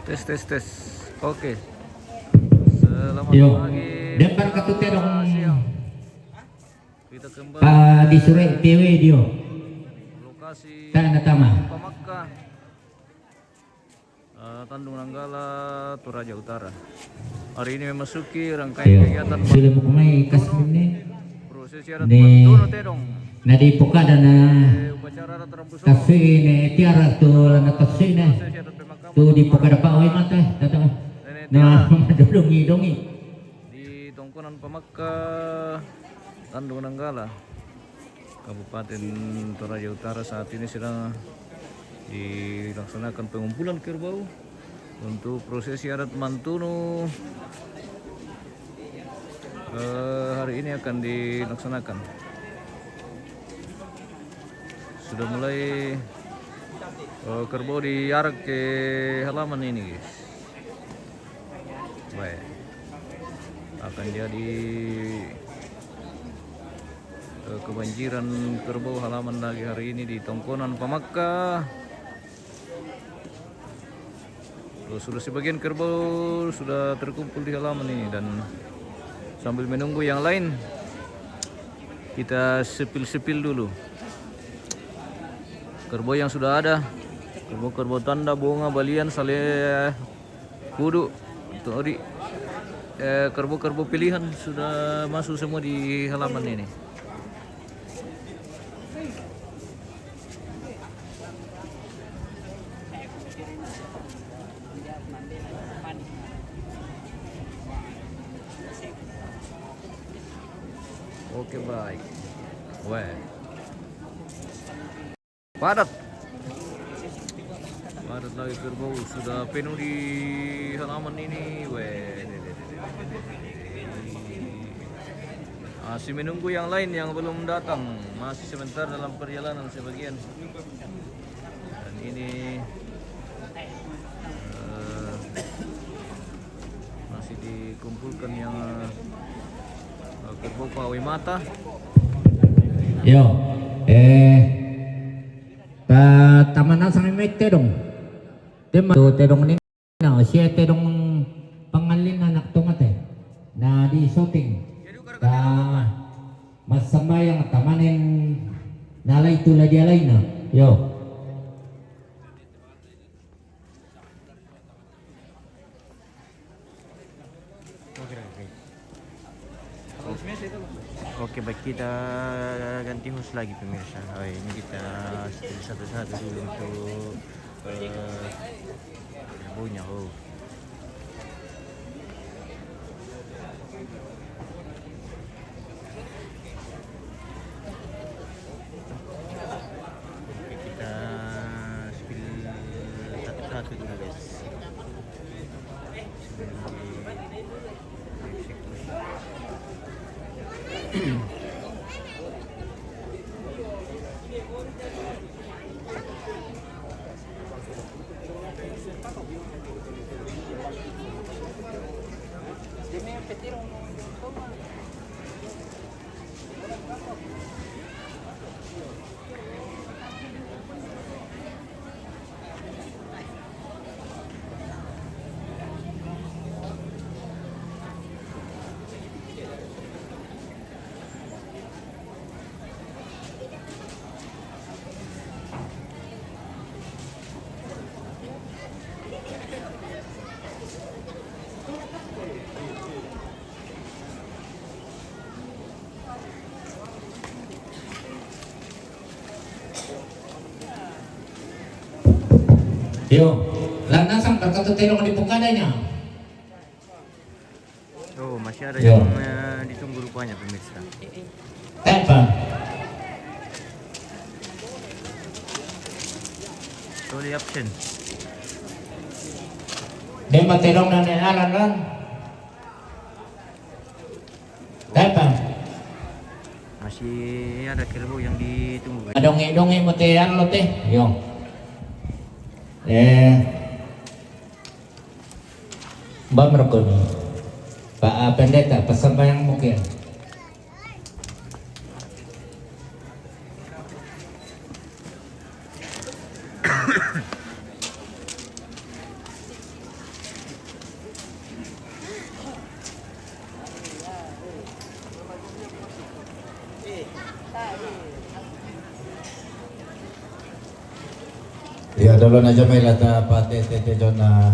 Tes tes tes. Oke. Selamat Yo, pagi. depan katute dong. Siang. Kita kembali Di sore PW dia. lokasi Tanda tama. Pamakka. Tanjung Nanggala, Toraja Utara. Hari ini memasuki rangkaian Yo, kegiatan sudah mau kumai kasmin ni. proses syarat Ni. Mantuno Tedong. Nadi pokada na Upacara Rambuso. kasih ni tiara tu na kasih ni. Proses syarat pemakaman Tu di pokada pa oi mata. Tata. Nenek Na Tiara dongi dongi. di Tongkonan Pamakka, Tanjung Nanggala, Kabupaten Toraja Utara. Saat ini sedang dilaksanakan pengumpulan kerbau untuk prosesi adat Mantuno. Hari ini akan dilaksanakan. Sudah mulai kerbau diarak ke halaman ini, guys. Baik. Akan jadi kebanjiran kerbau halaman lagi hari ini di Tongkonan Pamakka. Sudah sebagian kerbau sudah terkumpul di halaman ini, dan sambil menunggu yang lain kita sepil-sepil dulu kerbau yang sudah ada, kerbau-kerbau tanda, bunga, balian, saleh, kudu, tori, kerbau-kerbau pilihan sudah masuk semua di halaman ini. Oke, baik. Weh. Padat. Padat lagi kerbau, sudah penuh di halaman ini. Weh. Masih menunggu yang lain yang belum datang. Masih sebentar dalam perjalanan sebagian. Dan ini masih dikumpulkan yang kerbau pawai mata. Yo, taman na sang may terong. Tema tu terong ni na siya terong pangalin na naktumate na di shooting. Masama yang tamanin nalay tulad yalay na. Yo. Oke, baik, kita ganti host lagi pemirsa. Ini kita setel satu-satu dulu untuk kerbaunya. Oke, kita spill satu-satu dulu, guys. Yo, lanang sang terkatutelo di pukadanya. Oh, masih ada Ya. yang ditunggu rupanya pemirsa. Apa? Sorry, absen. Dia materong na nialan ran. Apa? Masih ada kerbau yang ditunggu. Adongi-dongi mo tiyan lo te. Yo. Mbak Merkoni. Pak Pendeta, pasabayang mo kaya. Ya dolo na jomay lata pate tete jona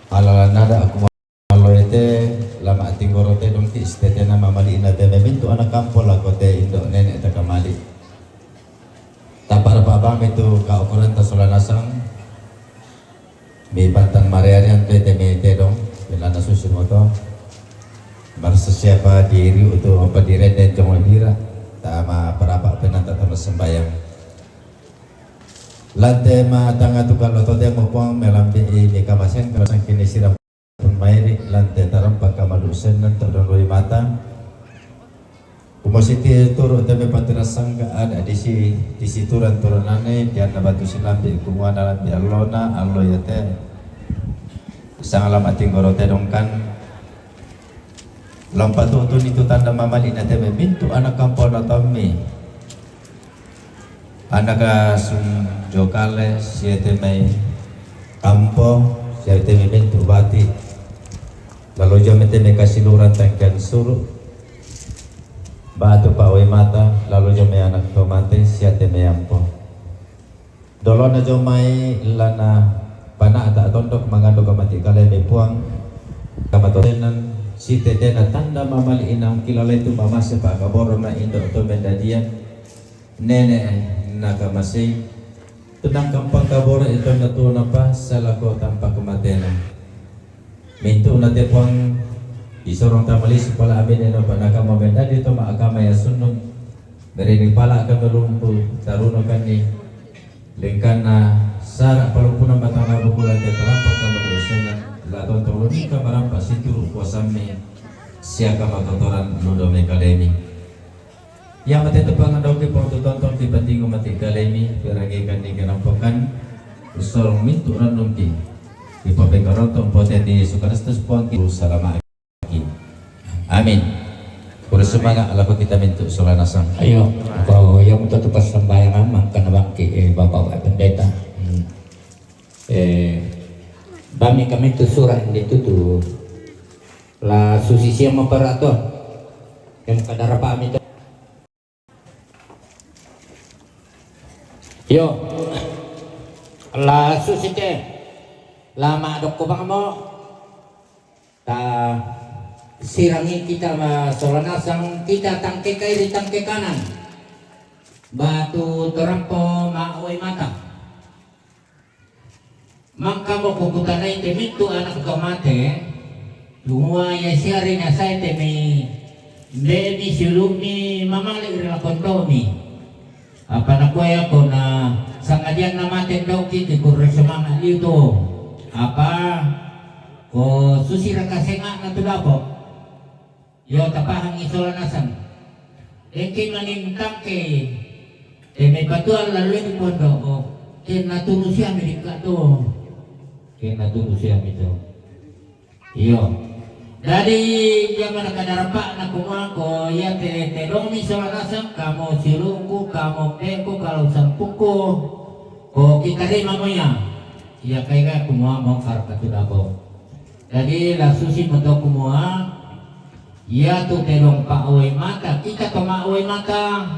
alala nada aku malo ete lama tinggoro te dong kis tete na mamali ina te memintu anak kampo la kote indo nenek ta kamali. Tapar babam itu ka ukuran ta solanasang mi bantang marearian te me te dong belana susun moto. Barsa siapa diri untuk apa dire dan jomol hira tama parapa penanta tama sembayang. Lante ma tanga tukal loto te mo pong melambi ini kamasen kalau sang kini siram pemairi lante taram pakamalusen nan todong roi mata umositi turu tebe patirasang ga ada di turan turunane diana batu silambi kumuana lambi allona allo yate sang alam ating gorote dongkan lompat tu itu tanda mamali na tebe mintu anak kampung natomi anak sun jokale siete mai kampo siete mai bentuk bati lalu jomete me kasih luran tangkan suruh batu pawai mata lalu jomai anak tomate siete mai ampo dolona jomai lana pana tak tondok mengandung kamati kale me puang kamatotenan si tetena tanda mamali inam kilala itu mama sepak kaborona indo to mendadian nenek naga masih tentang kampang kabora itu natu napa salako tanpa kematian mintu nate puang isorong tamali sepala amin eno panaka mamenda dito maagama ya sunung dari pala ka melumpu taruno kani lengkana sara palumpunan batang bulan te terampak ka madosena la tontong lumi ka marampa situru kuasame siaka matotoran ludome kalemi yang mati tepangan daun di porto tonton di banding mati kalemi peragi kan di kenampokan usul mintu ranumki di papengkaron tompoten di sukarastas puangki salama aki amin kurus semangat ala kita mintu solanasang Ayo, kau yang untuk pas sembayangan makan bangki bapak pendeta. Bami kami tu surah itu tu la susi siang memperatur yang kadar apa itu. Yo, la susi teh lama dok kubang mo ta sirangi kita solanasang kita tangke kiri tangke kanan batu terampo maui mata maka mo puputan na itu anak kamate lumua ya siari na sa mi baby silumi mamali rin konto mi apa na kuya ko na sangadian na maten daw kiti kuro semangat itu apa ko susira kasenga na tulabo yo tapahang isolanasan engke manintang ke may patuan lalu di pondok o kinatulong siya Amerika to kinatulong siya ito iyo dari zaman nakadarapa na kumako ya terong isolanasan kamo silungku kamo peko kalau sampuko ko kita rin mamaya iya kaya kumuha mo karpatulabo jadi lasusi mo to kumuha ya tu terong paaway mata kita to maaway mata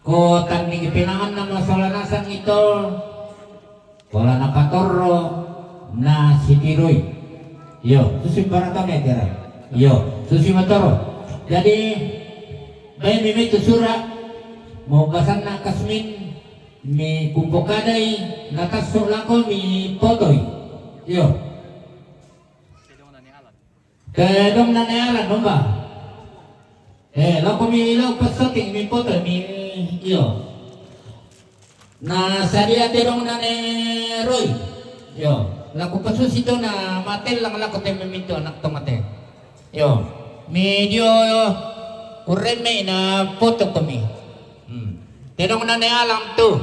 ko tanding pinangan na masolanasan ito wala na patoro na sitiroy yo susi para kami tira yo susi matoro jadi may mimi tu sura mo basan na kasmin mi kumpukaday nakaso lako mi potoy yo kedong na nealan mo ba? Lako mi ilaw pasoting mi poto mi iyo. Na sadia terong na ne Roy. Yo, lako pasusito na matel lang lako te miminto anak to mate. Yo, medyo ureme na poto ko mi. Terong na nealan to.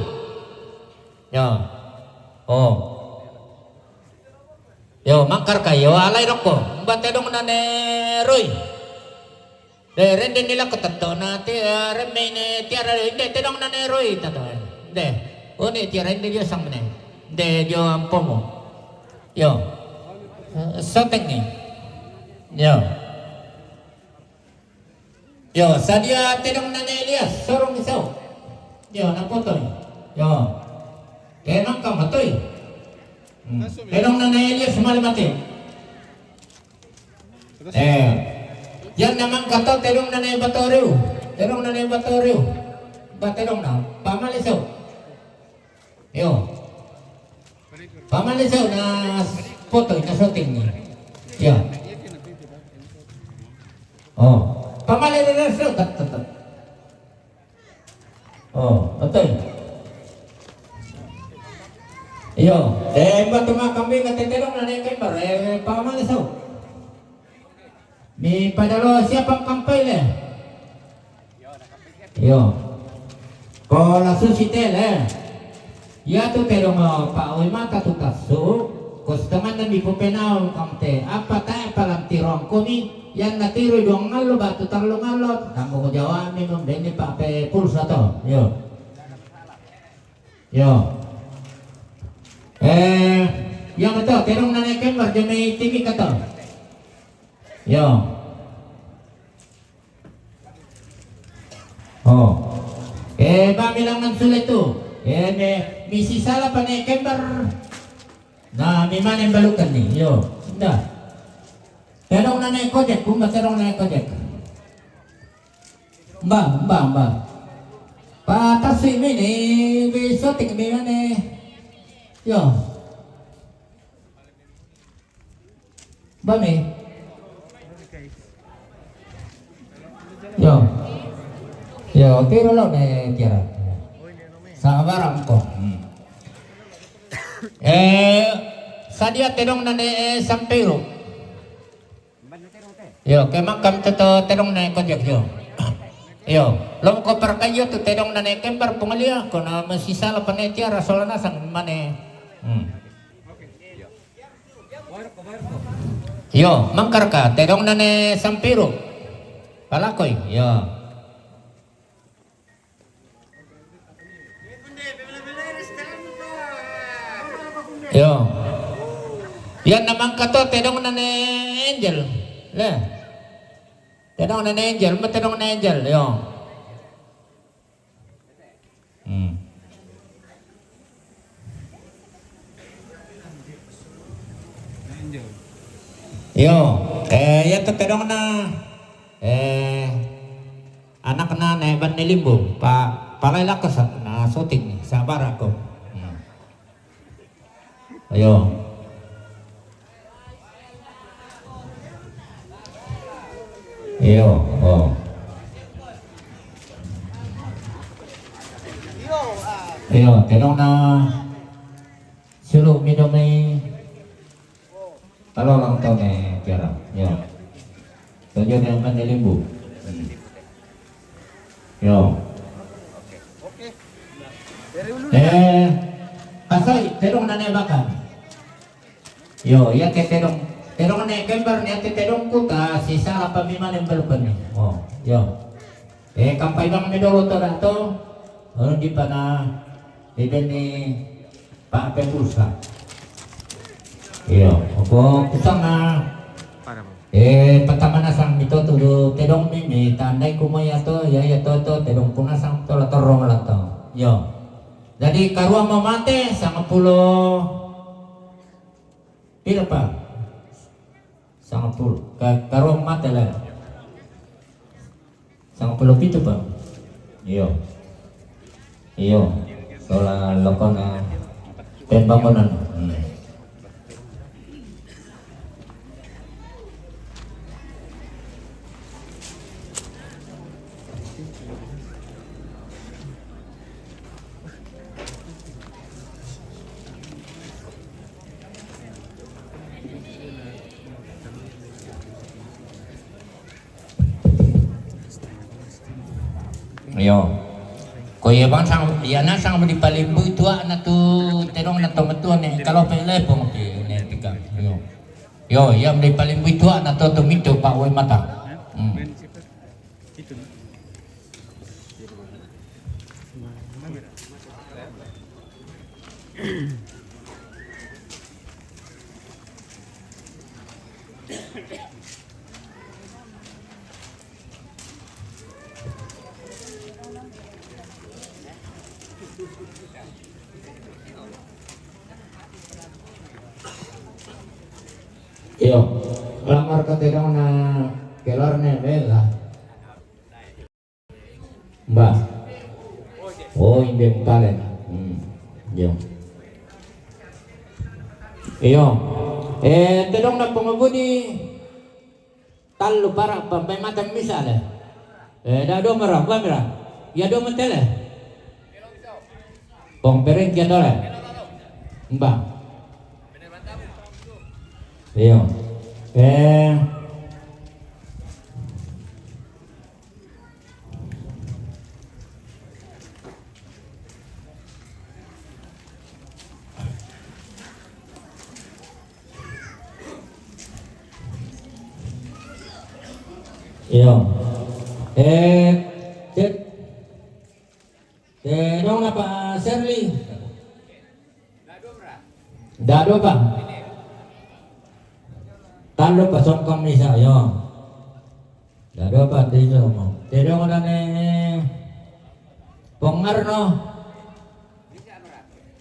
Yo. Oh. Yo mangkar kayo alay roko bante dong na ne Roy rende nila katato na reme ne tiara hindi te dong na ne Roy tato de oni tiara hindi yo sang ne de yo ampo mo yo something ni yo sadia te dong na ne Elias sorong isaw yo na poto yo Kenang ka matoy. Terong na Elias malimati. Yan naman kato terong na Batoreo. Terong na Batoreo. Ba terong na pamalisaw. Yo. Pamalisaw na foto na shooting ni. Ya. Oh, pamalisaw tat. Oh, betul. Iyo, batu nga kami natiterong na kembar, pamalisaw. May padalo siapang kampay le. Iyo. Ko la susitel Ya tu terong pa oy mata tu kaso. Kostaman na mi pupenaw kamte. Apa ta palang tirong kumi yan natiro dong ngalo batu tarlo ngalo. Kamu ko jawa mi mong deni pa pe pulsa to. Yo. Yo. Yang itu terong na kembar jeme timi kato. Yo. Oh. Bamilang ng sulit to. Misi salah pa na kembar na may maning balukan ni. Yo. Hindi. Terong na kojek. Kung ba terong na kojek? Ba. Patasi mi ni. Bisotik mi man eh. Yo. Ba mi? Yo. Yo, tiro lo ne tira. Sa barang ko. Sadia terong na sampero. Yo, kemang kam to terong na kojek yo. Yo, lom ko per kayo to terong na kembar pungalia ko na masisala pa ne tira solana sang mane. Yo, mangkar ka terong na sampero. Palakoy, yo. Yo. Yan naman kato terong na Angel. Le. Terong na Angel, materong na Angel, yo. Yo, yan to terong na anak na Ban Nilimbo palay lakas na shooting sa barako. Ayo. Iyo, oh. Iyo, tenong na sulog minum may lang tao na pera. Iyo. Tujuh yang Nilimbo. Iyo. Asay, terong na nebakan. Yo, ya ke terong na kembar ni ate terong kuta si salah pamiman yang berpen. Oh, yo. Kampay bang medolo to dato. Di pana ni Pak Pembulsa. Yo, ako kusang na pertama nasang ito to terong ni tandai kumaya to ya to terong punasang to la torong la to. Yo. Jadi karuang mamate sama pulau pira pa? Sama pulau karuang mate lah. Sama pulau pitu pa. Iyo. Sola lokon na pembangunan. Yo, koye bang sang yana sang di palimbu itu na tu terong na to metuan ni kalau pele pong ni tiga. Yo, yang di palimbu itu na to mito pak we mata. Yo, lamar katedang na kelar na bela. Mbak. Oh, hindi pala. Yo. Iyo. Tedong na pumabudi talo para pampay matang misal. Dado merah, apa merah? Ya do mentele. Pongpering kia dole. Mbak. Iyo. Iyo. Dong apa Shirley? Dado ba? Talo pa son komisa yo. Dado pa dito mo. Dado na ni Pongarno.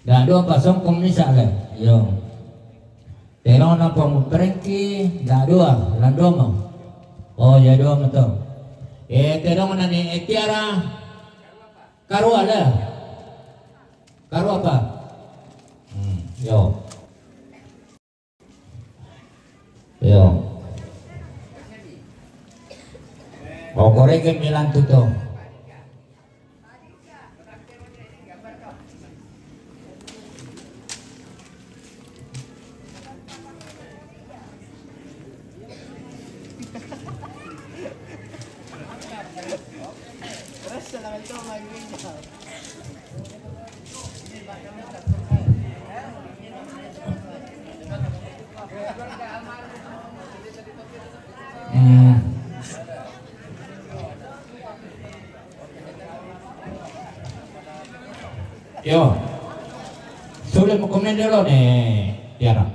Dado pa son komisa le. Yo. Dado na pong perki dado lando mo. Oh ya do mo to. Dado na ni Tiara. Karu ada. Karu apa? Yo. Yo. O koreken milan tuto. Yo, sulit mo komen dulu nih, Tiara.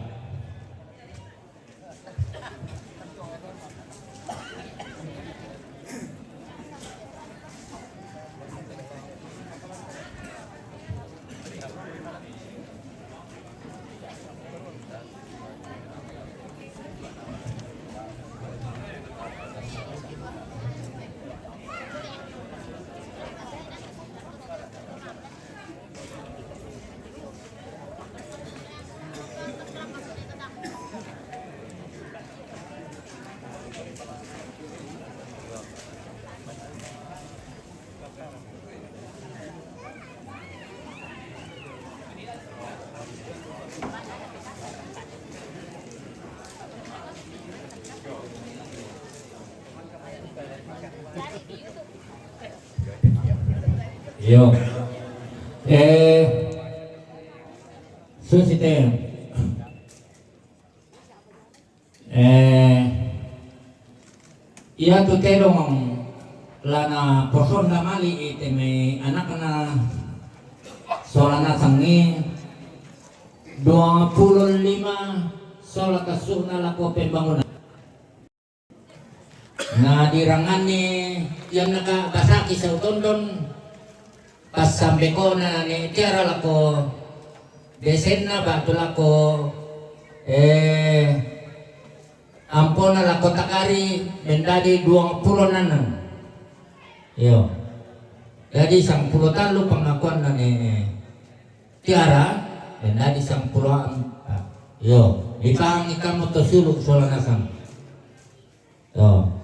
Yo, susite, iya tu terong lana person na mali ite may anak na solana sangi 25 sola kasuna lako pembangunan na dirangan ni yang nakabasaki sa utondon pas sampai ko na ni Tiara lako desen na ba lako ampon na lako takari mendadi 20 nanan yo jadi 10 talo pengakuan na ni Tiara mendadi 10 yo ipang ikamu to suluk solanasang yo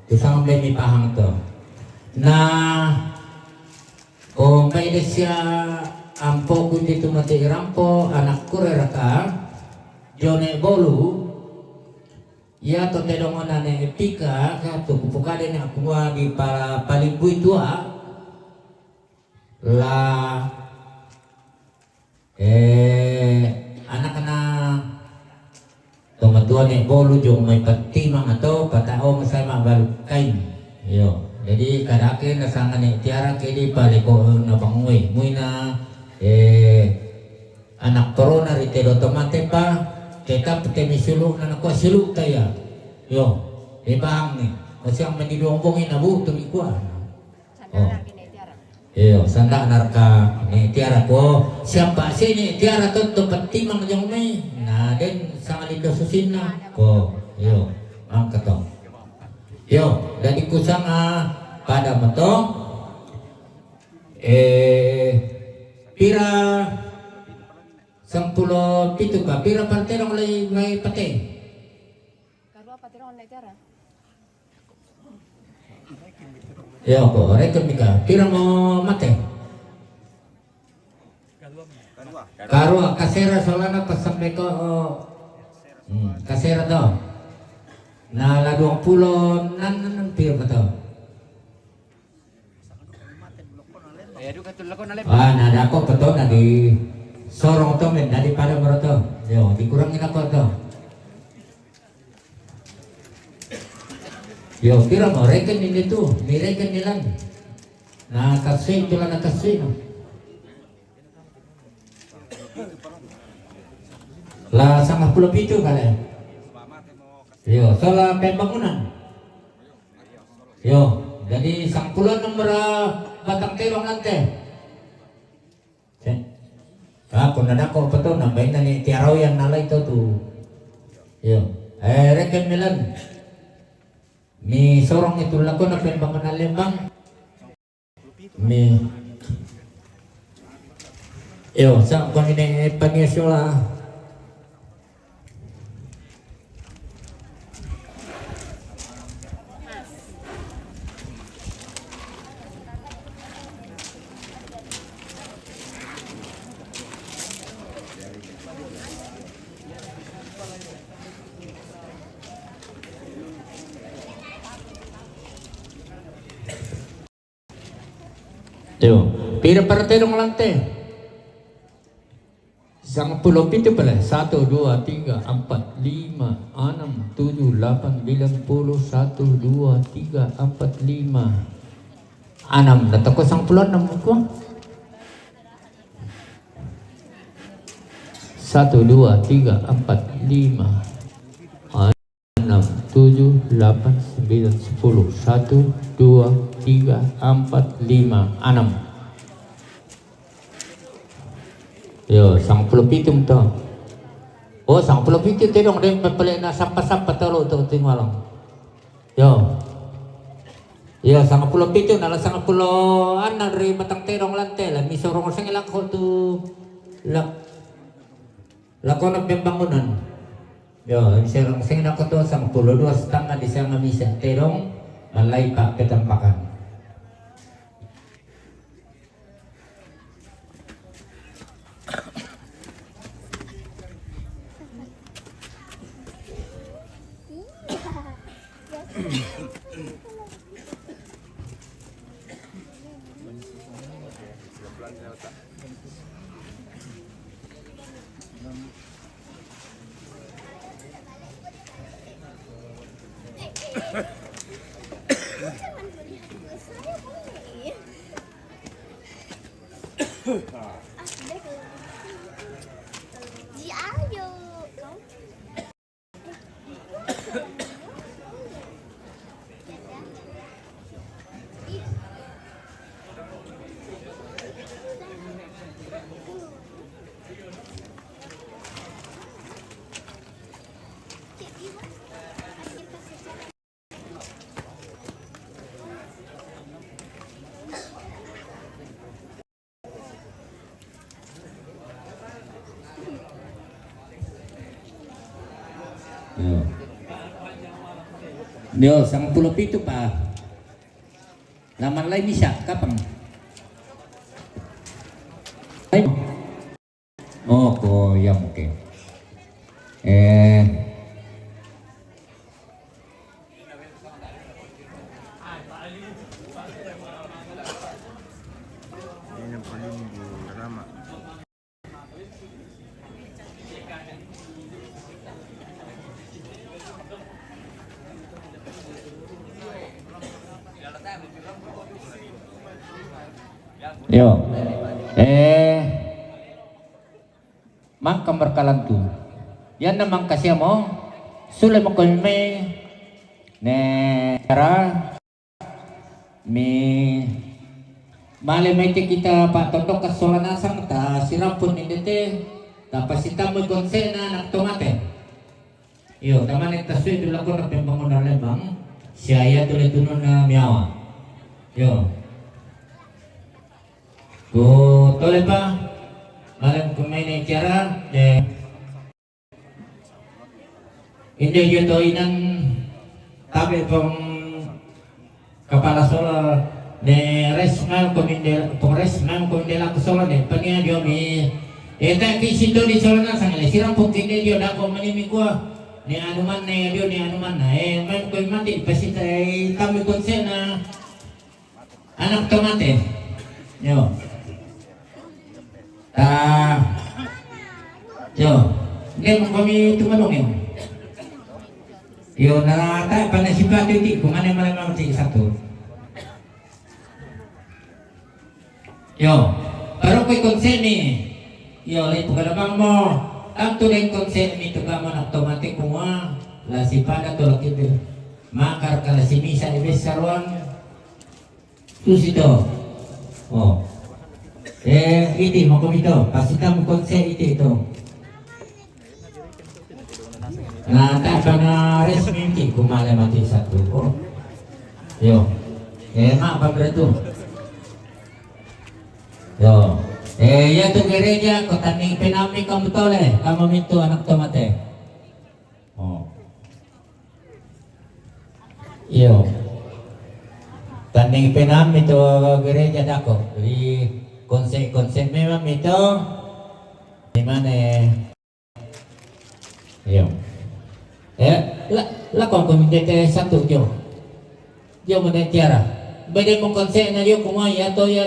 tu sampai mi pahang to na kung may siya ampo kundi tumati rampo anak kureraka jone bolu ya to tedong na ne epika kato kupukade na kuwa di para palibui tua la anak na tumatua ne bolu jong may patimang ato patao masama baru kain yo. Jadi kadake nasangan ni Tiara kedi paliko na bangui mui na anak corona rite otomate pa tetap temi suluk na nakwa suluk taya yo ibang ni kasi ang mandidombongin na buto ni kwa oh yo sanda narka ni tiara po siapa sini tiara tutup timang jong may na den sang alindo susina ko yo angkat to yo dari kusang pada meto pira 17 ka pira parterong lay may pate Karua patirong na tiara. yo ko rekon mika pira mo mate karua kasera solana pas sampai ko kasera to na la 20 nan pira pa to nada ako pa to na di sorong to men dari pada mo to yo dikurangin ako to yo pira mo reken ini tu mireken nilan na kasih tulan na kasih no lah 57 kali yo soal pembangunan yo jadi 10 nomor batang terong nanti kung nadako pa to nambay na ni tiaraw yang nalay to tu yo reken milan mi sorong itu lako na pembangunan lembang mi yo sa kung ini paniasola yo pira parterong lantai 17 pala 1 2 3 4 5 6 7 8 9 10 1 2 3 4 5 6 7 8 9 10 natako 10 ko 1 2 3 4 5 6 7 8 9 10 1 2 3 4 5 6 7 8 9 10 yo 17 to oh 17 tidong din papalay na sampa-sampa talo to tingwalong yo 17 na 10 ana ri matang terong lantel mi sorong sang ilang ko to lako na pembangunan yo sorong sang na ko to 12 setengah di sana misa terong malay pa ketampakan Yo, 17 pa. Laman lain bisa kapan? Oh, ko yang oke. Yan ang paling drama. Yo, mang kamar kalantu. Yan namang kasi mo, sulay mo ko may ne cara mi Mali may kita Pak Totok kasolanasang ta sirampun ni dete tapos kita mo konse na naktomate. Yo, taman ita suy dula ko na pembangunan lebang siya tuloy tunun na miyawa. Yo. Ko tole pa malam kumay na cara hindi yun to inang tabi pong kepala Solo de resmal komendela ko Solo de pagya dio mi eta kisito di Solo na sang sirang pong kinde dio da ko manimi ko ni anuman na dio ni anuman na man ko mati pasita kami konsen na anak tomate yo yo nem kami tumanong yo yo narata panasipati ti kumane malamang ti satu. Yo, pero ko'y konsen ni yo, lito ka naman mo ang tunay konsen ni tugaman automatic kuma la sipada to lakit makar kala si misa ibes sarwan susito oh iti mo komito pasita mo konsen iti ito na taka na resminti kumala mati satu oh yo ma pagreto yo ya tu gereja ko taning pinami kamu tole kamu mintu anak tomate oh yo taning pinami to gereja dako di konsen memang itu di mana yo la kon komite satu yo mana tiara bede mo konsen na yo kuma ya to yo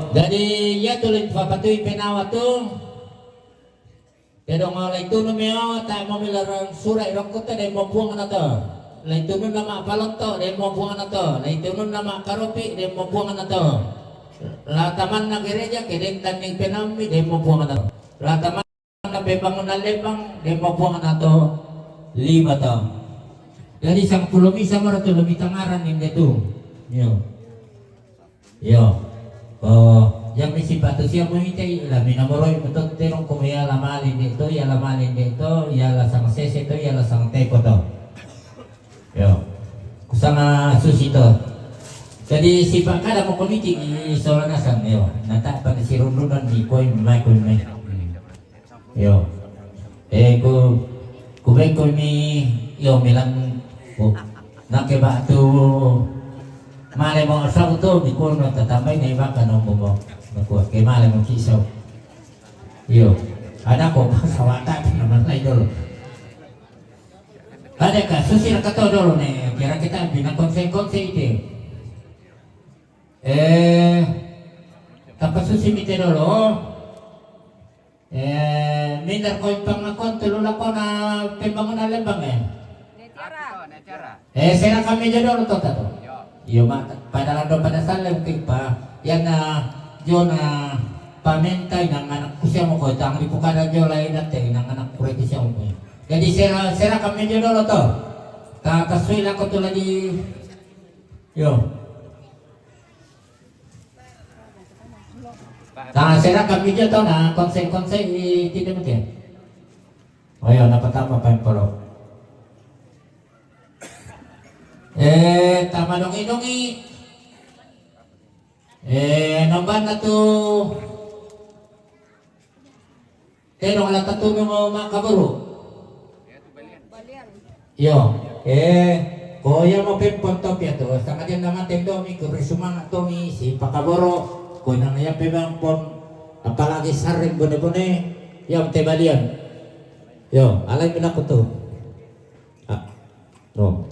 jadi ya tulis papatoy penawa to pero nga itu numeo ta mo milarang surai rokota de mo buang na to itu nun nama palonto de mo buang na to itu nun nama karopi de mo buang na to la taman na gereja kedeng tanding penami de mo buang na to la taman na bebangunan lebang de mo buang na to 5 to jadi sang pulomi sama ratu lebih tangaran ini tu yo oh yang misi batu siya mo hitay la minamoroy mo to terong kumaya lamalin dito ya lamalin dito ya la sang sese to ya la sang teko to yo kusanga susi to jadi si pakada mo komiti isola na sang yo nata pa si rundunan di koy may yo kubay ko mi yo milang nakeba tu male mo sa to di ko no tatambay na iba ka no mo nakuha kay male mo kisaw yo ada ko sa wata naman na idol ada ka susi ka to dolo ne kira kita binang konsen ite tapos susi mite dolo minder ko pang akon tulula ko na pembangunan lebang sera kami jodoh to tato yo pada lado pada salam pa yan na yo na pamentay ng anak ko siya mo ko tang lipukada jo lain natin ng anak ko rin siya mo jadi sera kami jodoh to kakaswil ako to lagi yo sera kami jodoh na konsen tidak mungkin oh yo napatama pa yung polo tama dongi nomban na to nung alam tatulong mo makaburo yo koya mo pimponto piya to sa kadyan naman tendo mi kurisumang to mi si pakaburo ko nang iya pimang pon apalagi saring bone-bone yung tebalian yo alay mo na ko to no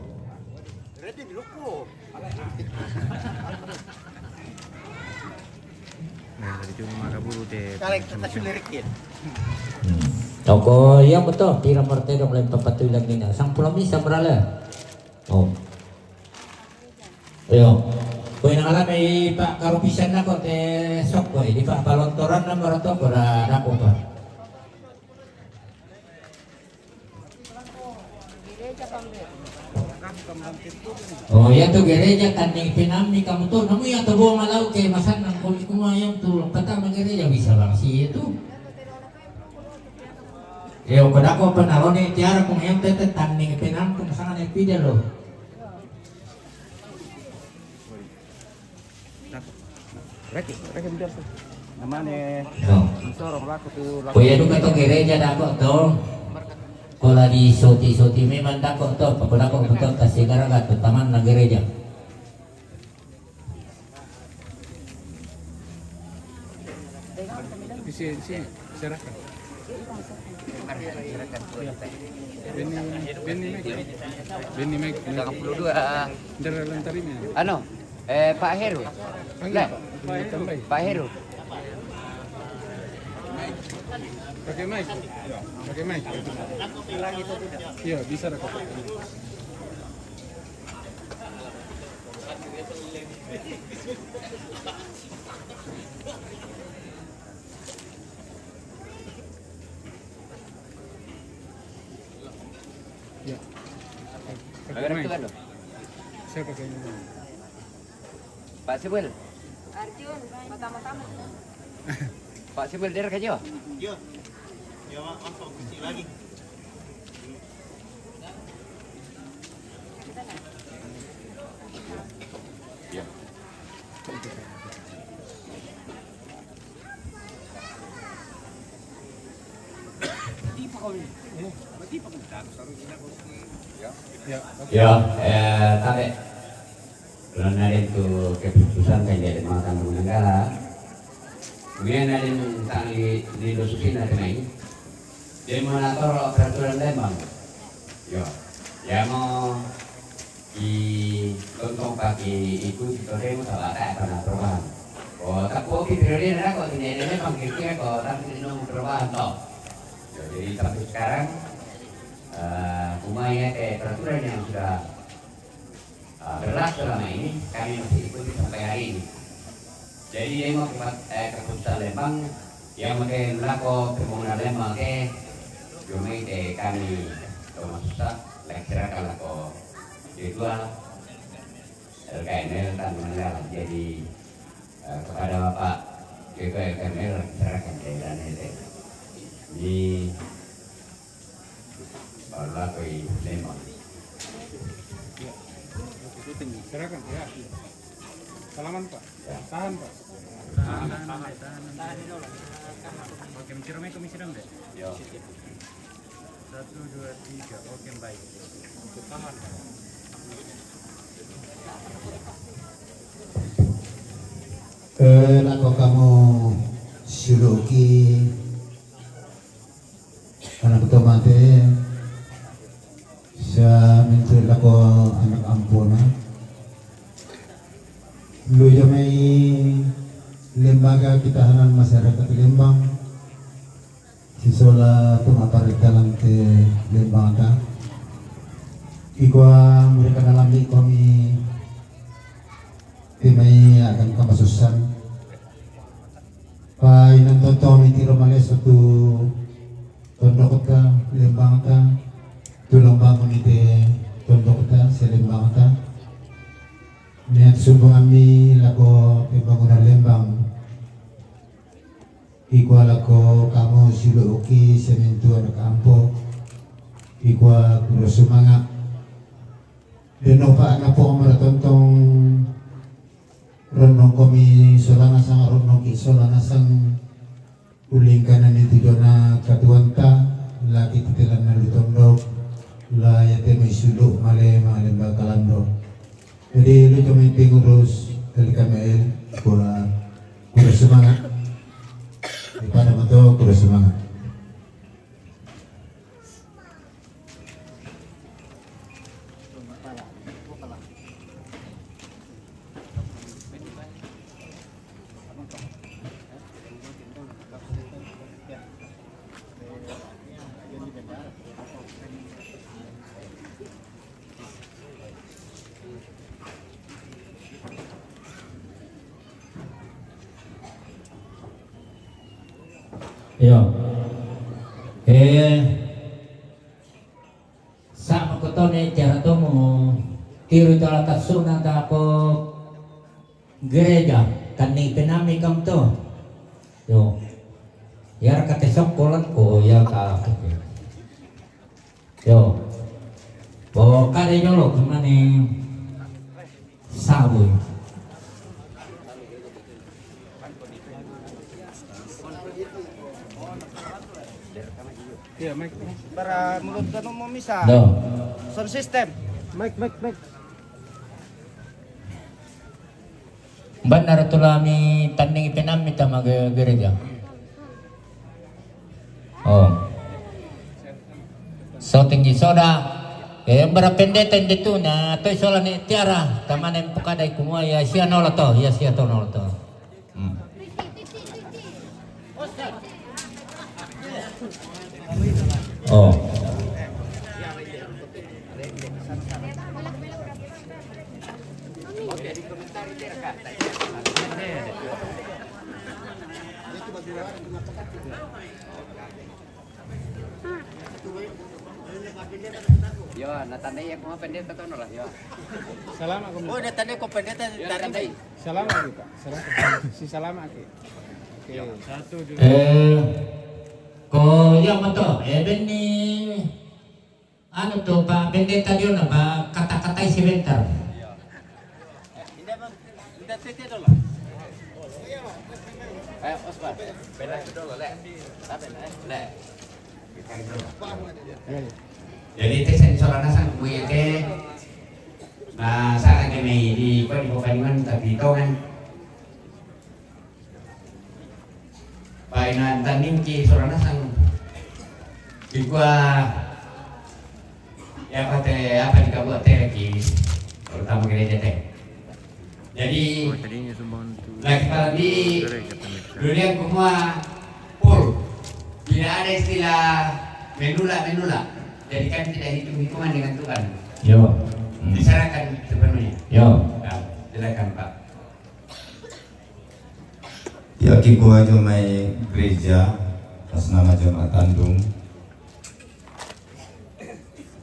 Oko, yang betul. Tira merte dong lain papatuy lang nina. Sang pulami sa marala. Oh. Ayo. Kung alam may pa karupisan na ko te sok ko. Di pa palontoran na marato ko na nako pa. Gereja Pamber. Oh ya tuh gereja tanding pinamni kamu tuh namu ya tuh buang malau ke masan nang kulit kumayang tuh pertama gereja bisa lang si itu. Ya kada ko panarone tiara kung yang tete tanding pinam kung sangan epide lo. Reki biar tuh. Namanya No. sorong laku tuh. Oh ya tuh kato gereja dako tuh. Kola di soti memang dako tuh. Pagod ako betul tas sigara gato taman na gereja. Sini, serahkan. Benny Meg. 32. Dari lantarimnya. Ano? Pak Heru. Panggil Lah, Pak. Tambah. Pak Heru. Pakai mic. Pakai mic. Iya, bisa rekod. Ya. Pakai mic. Ano? Saya pakai ini. Pak Sibel. Arjun, pertama-tama. Pak Sibel dari kerja. Ya. Ya, tarik. Karena ada itu keputusan kan jadi makan negara. Kemudian ada yang tanggi di dosukin ada main. Dia mengatur peraturan Lembang. Ya mau di lontong pagi ikut itu dia mau tak ada pernah perubahan. Oh, tak kok periode ada kok tidak ada memang kira kok tapi tidak mau perubahan toh. Jadi sampai sekarang umumnya peraturan yang sudah berlaku selama ini kami masih ikuti sampai hari ini. Jadi dia mau keputusan Lembang yang pakai melakukan pembangunan Lembang cuma kami termasuk leksirakan atau ritual LKNL dan menengah. Jadi kepada Bapak Ketua LKNL leksirakan dan ini berlaku Lembang. Serahkan ya. Salaman Pak. Tahan Pak. Oke, menciromnya komisi dong deh. Yo. 1, 2, 3. Oke, baik. Tahan. Lako kamu suluki anak otomatis sa minta lako anak ampuna lu may lembaga kitahanan masyarakat Lembang sisola tumaparikalan te Lembang ta ikwa mereka dalam di kami may akan kamasusan pa inantonto mi tiro mali suatu tondok ta Lembang ta tulong bangun ite tondok ta sa Lembang ta niat sumbang kami lako pembangunan Lembang ikwa lako kamu siluki sementu anak ampo ikwa kulo semangat deno pa na po maratontong ronong kami solana sang ronong ki solana sang uling kanan itu dona katuanta laki titilan na lutondok la yate may suluk male bakalandro. Jadi lu cuma pengurus kali kami kurang semangat daripada betul kurang semangat. Yo. to ni tiara to mo tiro to atas sunan ta ako gereja kani pinami kam to yo yar katesok kolan ko ya ka yo bo kare nyolok mane saboy Iya, Mike. Para mulut ka nung mamisa. do Sound system. Mike. bandar tulami tanding pinami ta mag gereja oh so tinggi soda berapendeta dito na to sola ni tiara tamanen pukaday kumua ya siya nolo to ya siya to nolo to oh Yo, natandai ako mga pendeta to no lah, yo. Salamat ko. Oh, natanda ko pendeta dari. Salamat kita. Si salamat ki. Oke. Satu dua. ko yang to even ni ano to pa pendeta yun na ba kata-katay si Bentar Osman. Bela itu dulu, le. Saben, le. jadi itu sensorana sang kuya ke nah sa akin may di ko di Bukaliman tapi ito kan painan tanim ki sorana sang di gua ya apa dikabuat teh ki terutama gereja teh jadi Tadinya sumbangan itu lagi kalau di gereja pemirsa. dunia semua full tidak ada istilah menula jadi kan tidak hitung-hitungan dengan Tuhan yo diserahkan sepenuhnya yo silakan Pak Yaki gua jomai gereja atas nama Jemaat Tandung.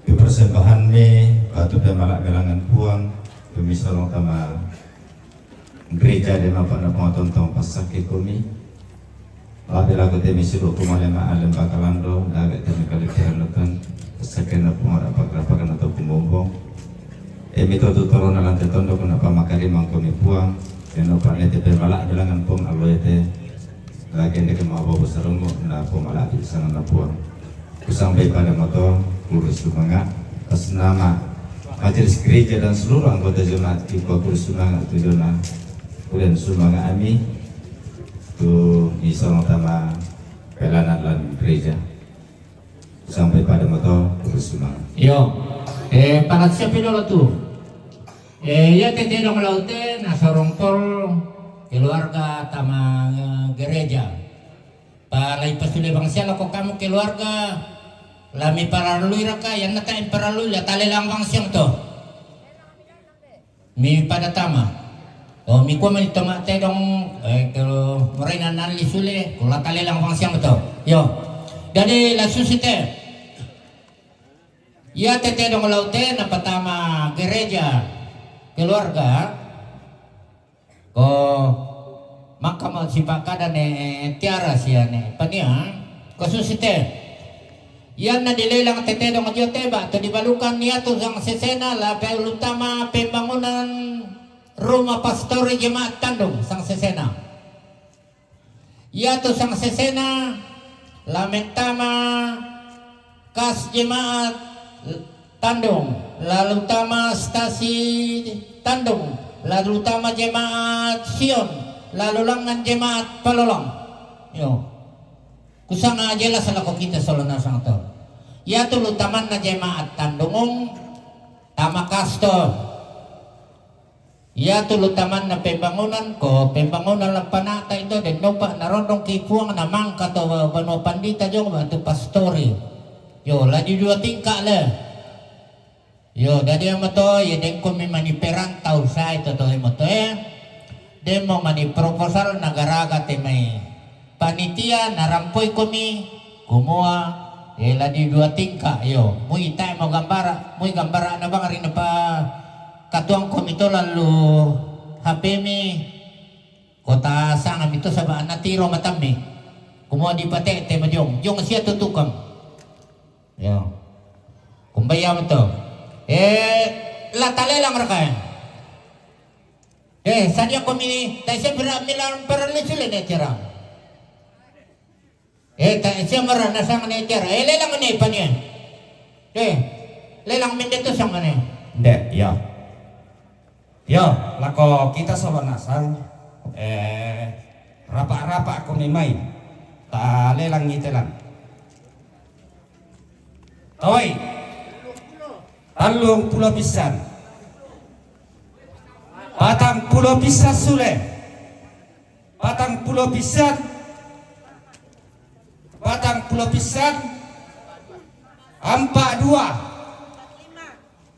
Di persembahan me atau pemalak galangan puang pemisolong sama gereja di mana penonton pasak kami. Lalu lagu temi suruh kumalema alam bakalando lagu temi kali keranakan sakena pengora pakrapakan atau pembombong. Emi tu turun lantai tondo kenapa makari mangkoni puang. Kena panete pemalak galangan pong aloete lagi ni kemau bawa serungu na pemalak di sana na puang. Kusampai pada motor kurus semangat atas nama majelis gereja dan seluruh anggota jemaat kita kurus semangat tujuan kemudian semangat kami tu misalnya utama pelanan dan gereja sampai pada motor kurus semangat. yo pangat siya pinolo tu ya tetedong laute nasa rongpol keluarga tama gereja palay pasuli bang siya ko kamu keluarga lami paraluy raka yan natain paraluy la tali lang bang siyang to mi pada tama o mi ko man tomate dong kalau mereka nali sule ko la tali lang bang siyang to yo jadi la susite ya tetedong laute na patama gereja keluarga ko makamal si pakada ne tiara siya ne pania kasusite yan na dilelang tetedong adyote ba to dibalukan niya to sang sesena la utama pembangunan rumah pastori jemaat Tandung sang sesena ya to sang sesena la mentama kas jemaat Tandung, lalu utama stasi Tandung, lalu utama jemaat Sion, lalu langan jemaat Palolong. Yo, kusanga jelas lah kok kita solana sang to. Ya tu utaman na jemaat Tandungong, tama kasto. Ya tu utaman na pembangunan ko, pembangunan lang panata ito den nopa narondong kipuang na mangka to bano pandita jong tu pastori. Yo, lagi dua tingkah le. Yo, dari yang mato, ya dengko mi mani perantau sa ito to mato demo mani proposal nagaraga te may panitia narampoy ko mi kumuha Di 2 tingkat yo. Mui tay mau gambar na bang rin pa katuang komito lalu HP mi kota sangam itu sama natiro matam mi. Kumuha di patete majong. Yung siya tutukam. Yo. Kumbaya mo to. Latale lang rakay. Sadia kami tayo siya milang paralis sila na tirang. Siya marah nasang na tira. Lelang ni pa niya. Lelang min dito sang ni. Hindi, ya. Yo, lako kita sa nasang rapa-rapa ko ni May. Ta lelang ngite lang. Tawai. Talung pulau pisan. Patang pulau pisan sule. Patang pulau pisan. Patang pulau pisan. 42.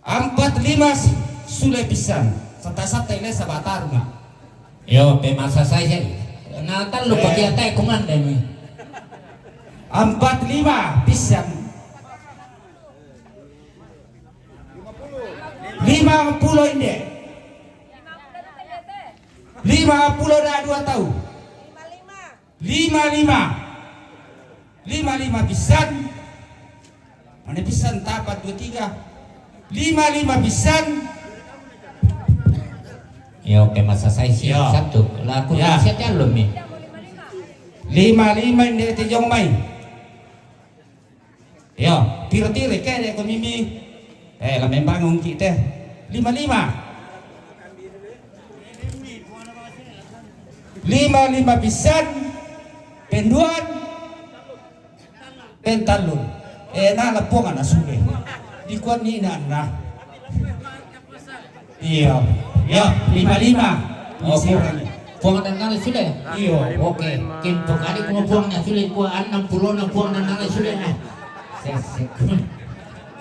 45 sule pisan. Sata-sata ini sabatar nga. Yo, masa saya Natal lu pakai atai kumanda mi. 45 pisan. 50 ini. 50 dah 2 tahun. 55 pisan. Mana pisan tapat 23. 55 pisan. Yo, masa saya siap satu. Lah aku siap jalur mi. 55 ini tejong mai. Yo, tiro-tiro kaya ko mimi. Lamang bangun kita 55 pisan penduan pentalun na lapungan na sulit di kuat ni na iya 55 Puang dan nalai sudah. iya Oke, kinto kali kuma puang na sulit ku 60 na puang dan nalai sulit na.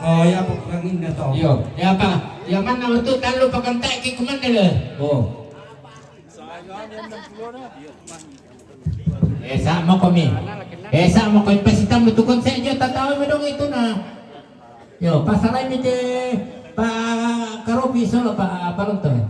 oh ya bukan ini tau Yo, ya apa? Yang mana untuk lalu pakantai ke kumanda le? Oh. Sama kami. Sama kami pesitam lutukon saja tatawa medong itu na. Yo, pasaran ini de Pak Karopi solo Pak Palonton.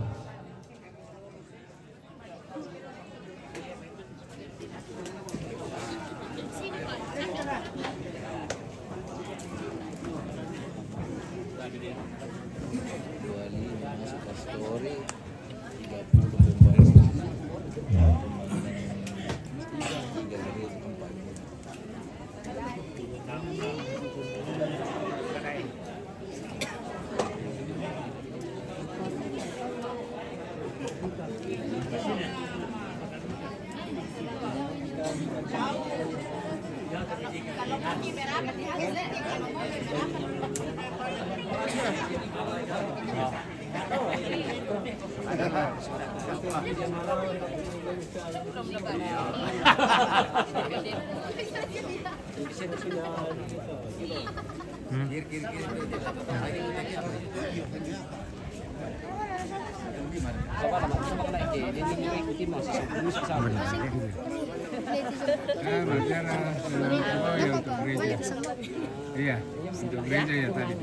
Iya, untuk gereja ya tadi.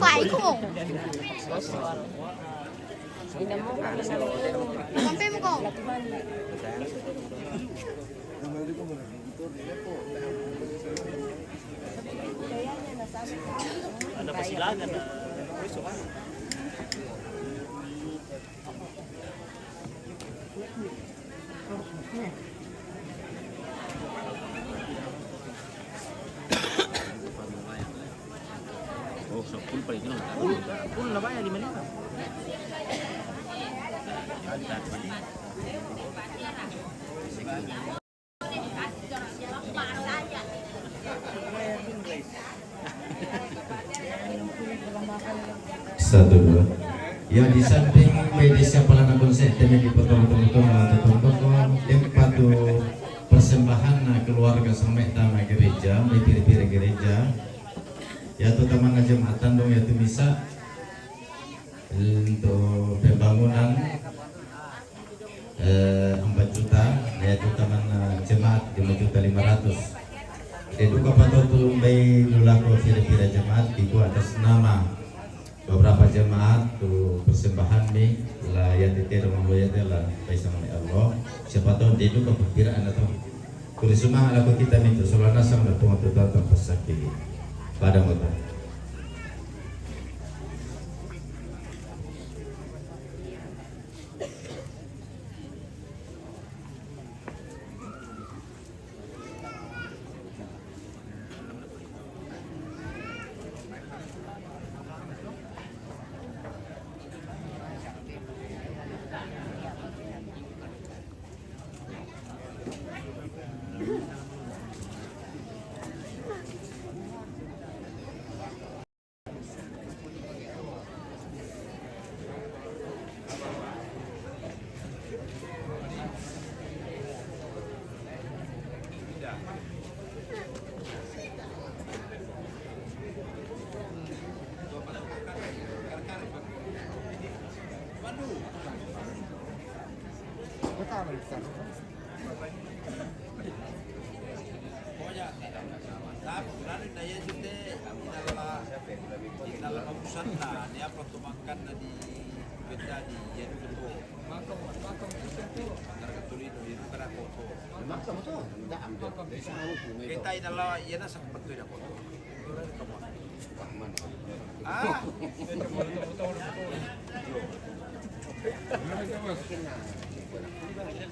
Pai ko. Sampai mo ko. Ada persilangan na. Oh, so full pa rin yun. Full na ba yan? 5 na. Satu dua. Ya di samping medisnya pelana konsep temi dipotong-potong tempat tu persembahan keluarga sampai tanah gereja, piri-piri gereja. Ya tu taman jemaatan dong ya tu bisa untuk pembangunan 4 juta, yaitu taman jemaat 5.500.000. Keduka patut tulung bay lulaku pira-pira jemaat iku atas nama beberapa jemaat tu persembahan ni lah yang diterima membayar lah baik sama Allah. Siapa tahu dia juga perkiraan atau tulis semua laku kita ni tu selana sama pengatur tanpa sakit pada motor.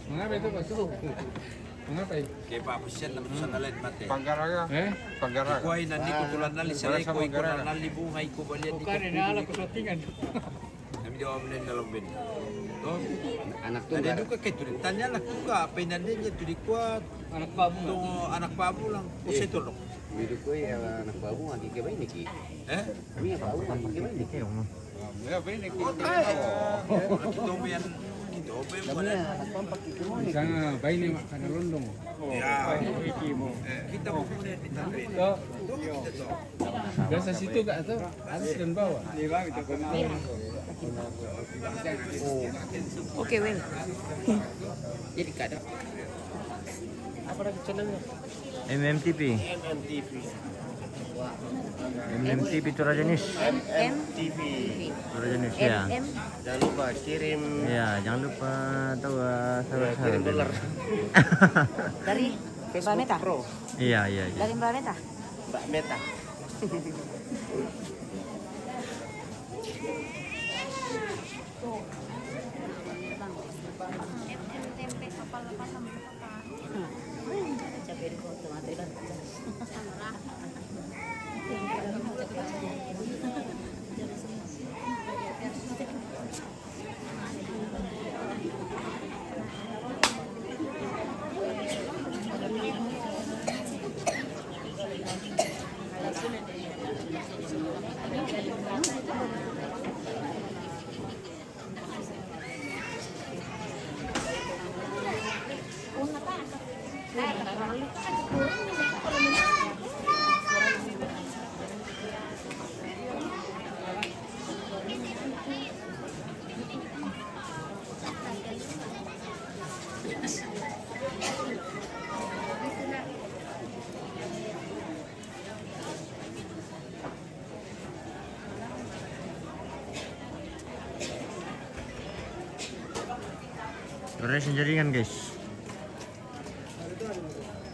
Mengapa itu Bos? Mengapa itu? Kaya papasyal naman sa nalit mate. Panggaraga. Panggaraga. Kuhay na ni kutulan na lisalay ko ikunan na libungay ko balian di ko. Bukan ini ala kesotingan. Kami di awam na dalam bin. Anak tuh Ada juga kayak tuh tanya anak juga apa yang dia tuh kuat Anak babu. tuh anak babu lang kusay tulok. hidup gue ya anak babu nggak kayak bayi nih. Kami ya babu nggak pakai bayi nih. Ya ini Kita umian gitu, Kami ya anak pampak itu mau nih. Sana bayi ni makan londong. Ya, kita mau kemudian ditambah. Tuh. Biasa situ gak tuh? Atas dan bawah. Oke, Wen. Jadi kadang MMTV. MMTV Curah Jenis. MMTV. Curah Jenis ya. jangan lupa kirim Ya, jangan lupa tahu sahabat-sahabat. dolar Dari Mbak Meta. Pro Iya, iya, iya. Dari Mbak Meta. Mbak Meta. Donation jaringan guys.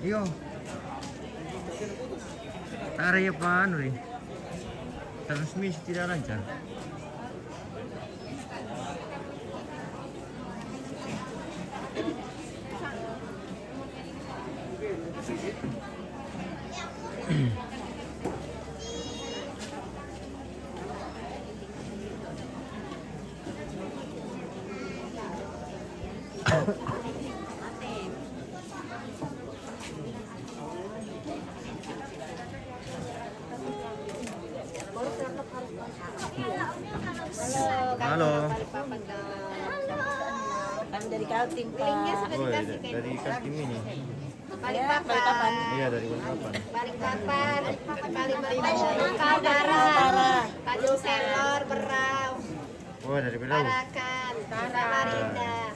Iyo. Tara ya paano rin. Transmisi tidak lancar. Halo. Kami dari Kaltim, Pak. Oh, dari Kaltim ini. Balikpapan. Iya, dari Balikpapan. Balikpapan. Kalimantan Barat. Tanjung Selor, Berau. Oh, dari Belau. Parakan, Samarinda.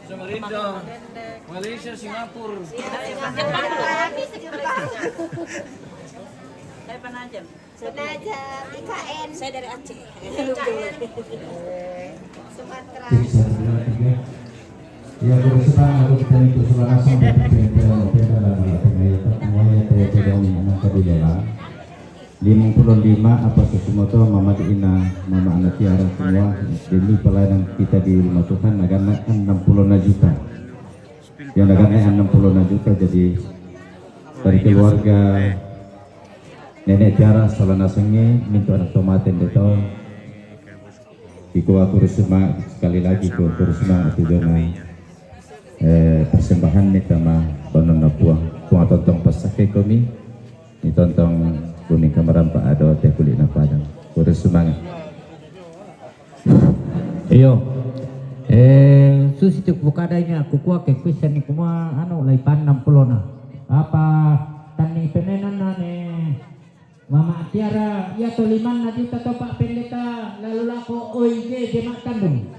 Samarinda, Malaysia, Singapura. Saya Penajam. Penajam, IKN. Saya dari Aceh. Sumatera. Ya, berusaha kalau kita itu sudah langsung Limang puluh lima apa sesuatu mama diina mama anak tiara semua demi pelayanan kita di rumah Tuhan agak 60 juta yang agak 60 juta jadi dari keluarga nenek tiara salana sengi minta anak tomaten itu Iko aku semangat sekali lagi ku semangat tujuan persembahan ni sama banon na puang kung atontong pasake kami itontong kuning kamaran pa ado teh kulit na padang kurus semangat iyo susi tuk bukadanya kukuha ke kuisa ni kuma ano laipan 60 na apa tani penenan na ni mama tiara ya toliman na juta to pak pendeta lalu lako oige jemak kandung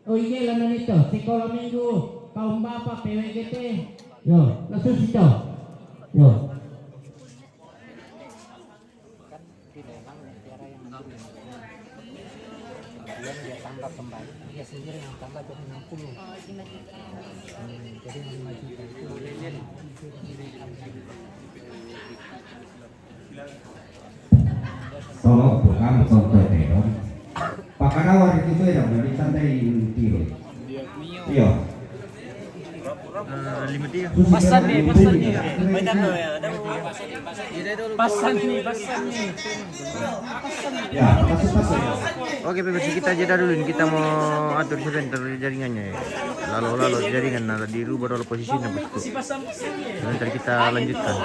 oige lanan ito sekolah minggu kaum bapak PWGT yo langsung itu yo Dia tambah kembali, dia sendiri yang tambah jadi 60. Jadi 5 juta itu. Tolong bukan contoh teror. Pakarawan itu ya dari santai tiro. Iya. Pasan nih. Banyak loh ya. Pasan nih. Ya, pasan. Oke pemirsa, kita jeda dulu nih. Kita mau atur sebentar jaringannya ya. Lalu jaringan nah dirubah posisinya bosku. Sebentar kita lanjutkan.